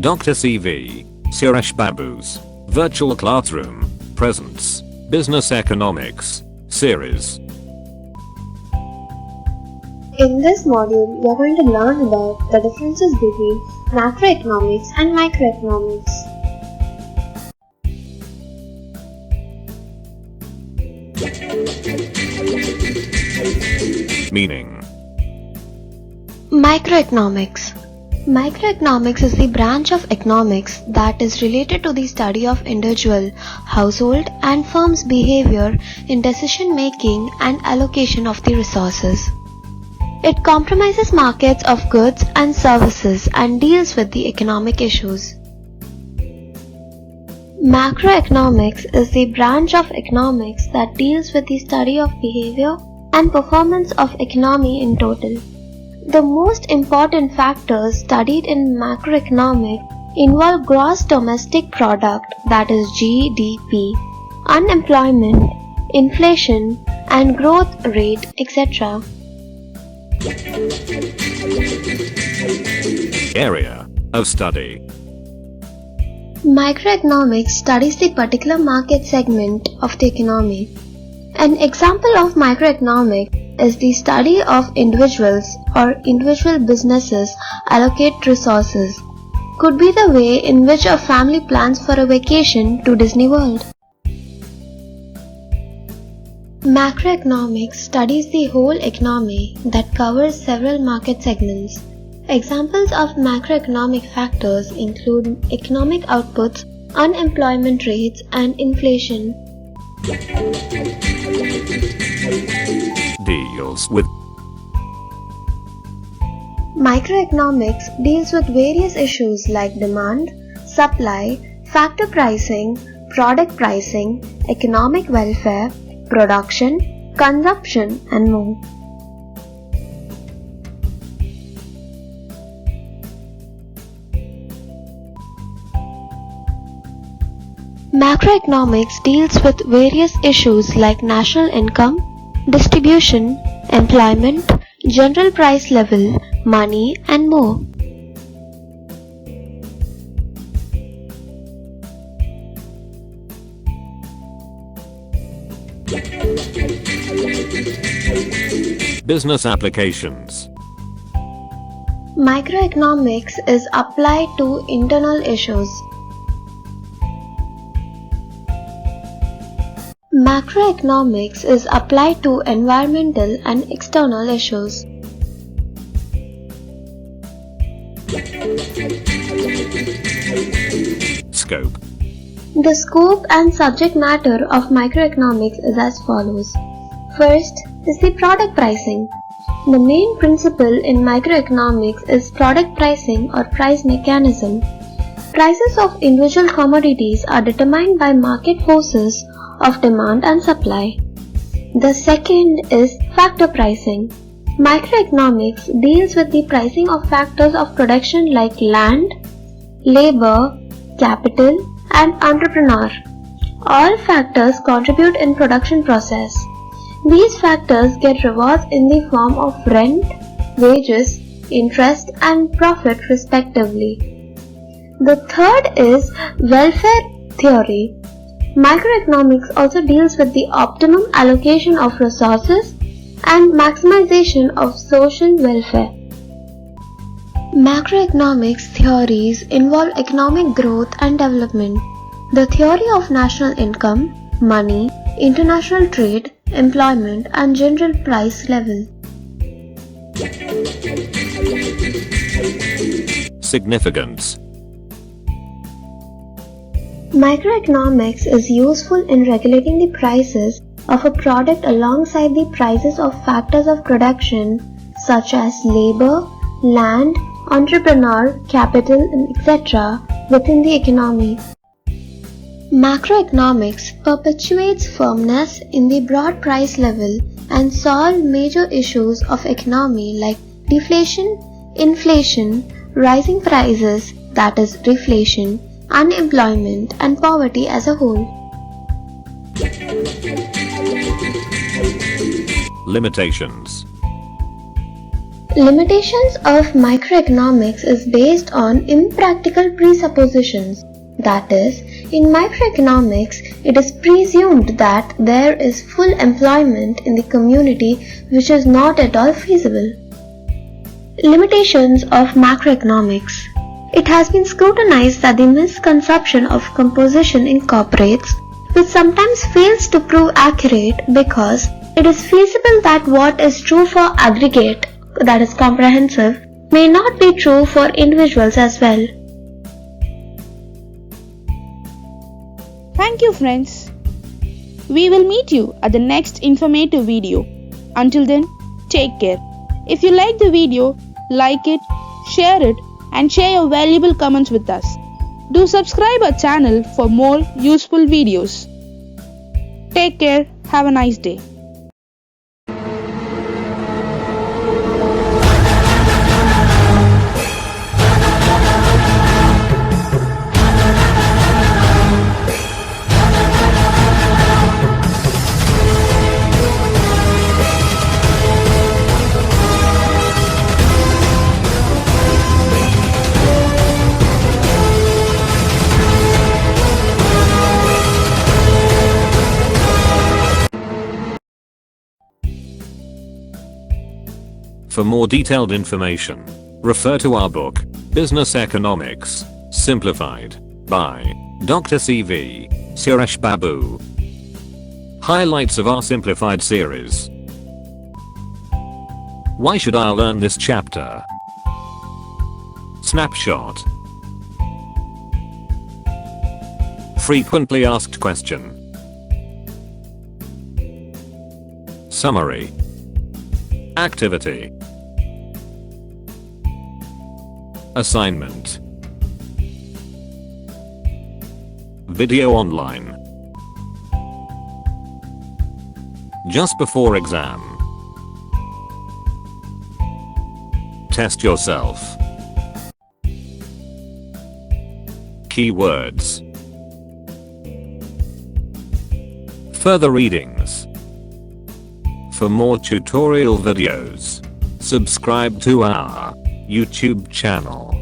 Dr.C.V.Suresh Babu's Virtual Classroom presents Business Economics series. In this module, we are going to learn about the differences between macroeconomics and microeconomics. Meaning. Microeconomics. Microeconomics is the branch of economics that is related to the study of individual, household, and firms' behavior in decision making and allocation of the resources. It comprises markets of goods and services and deals with the economic issues. Macroeconomics is the branch of economics that deals with the study of behavior and performance of economy in total. The most important factors studied in macroeconomics involve gross domestic product, that is GDP, unemployment, inflation, and growth rate, etc. Area of study. Microeconomics studies the particular market segment of the economy. An example of microeconomics is the study of individuals or individual businesses allocate resources. Could be the way in which a family plans for a vacation to Disney World. Macroeconomics studies the whole economy that covers several market segments. Examples of macroeconomic factors include economic outputs, unemployment rates, and inflation. Deals with. Microeconomics deals with various issues like demand, supply, factor pricing, product pricing, economic welfare, production, consumption, and more. Macroeconomics deals with various issues like national income, distribution, employment, general price level, money, and more. Business applications. Microeconomics is applied to internal issues. Macroeconomics is applied to environmental and external issues. Scope. The scope and subject matter of microeconomics is as follows. First is the product pricing. The main principle in microeconomics is product pricing or price mechanism. Prices of individual commodities are determined by market forces of demand and supply. The second is factor pricing. Microeconomics deals with the pricing of factors of production like land, labor, capital, and entrepreneur. All factors contribute in production process. These factors get rewards in the form of rent, wages, interest, and profit respectively. The third is welfare theory. Microeconomics also deals with the optimum allocation of resources and maximization of social welfare. Macroeconomics theories involve economic growth and development, the theory of national income, money, international trade, employment, and general price level. Significance. Microeconomics is useful in regulating the prices of a product alongside the prices of factors of production such as labor, land, entrepreneur, capital, etc. within the economy. Macroeconomics perpetuates firmness in the broad price level and solve major issues of economy like deflation, inflation, rising prices, that is reflation, unemployment, and poverty as a whole. Limitations. Limitations of microeconomics is based on impractical presuppositions. That is, in microeconomics, it is presumed that there is full employment in the community, which is not at all feasible. Limitations of macroeconomics. It has been scrutinized that the misconception of composition incorporates, which sometimes fails to prove accurate because it is feasible that what is true for aggregate, that is comprehensive, may not be true for individuals as well. Thank you, friends. We will meet you at the next informative video. Until then, take care. If you like the video, like it, share it, and share your valuable comments with us. Do subscribe our channel for more useful videos. Take care. Have a nice day. For more detailed information, refer to our book, Business Economics, Simplified, by Dr.C.V.Suresh Babu. Highlights of our simplified series. Why should I learn this chapter? Snapshot. Frequently asked question. Summary. Activity. Assignment. Video online. Just before exam. Test yourself. Keywords. Further readings. For more tutorial videos, subscribe to our YouTube channel.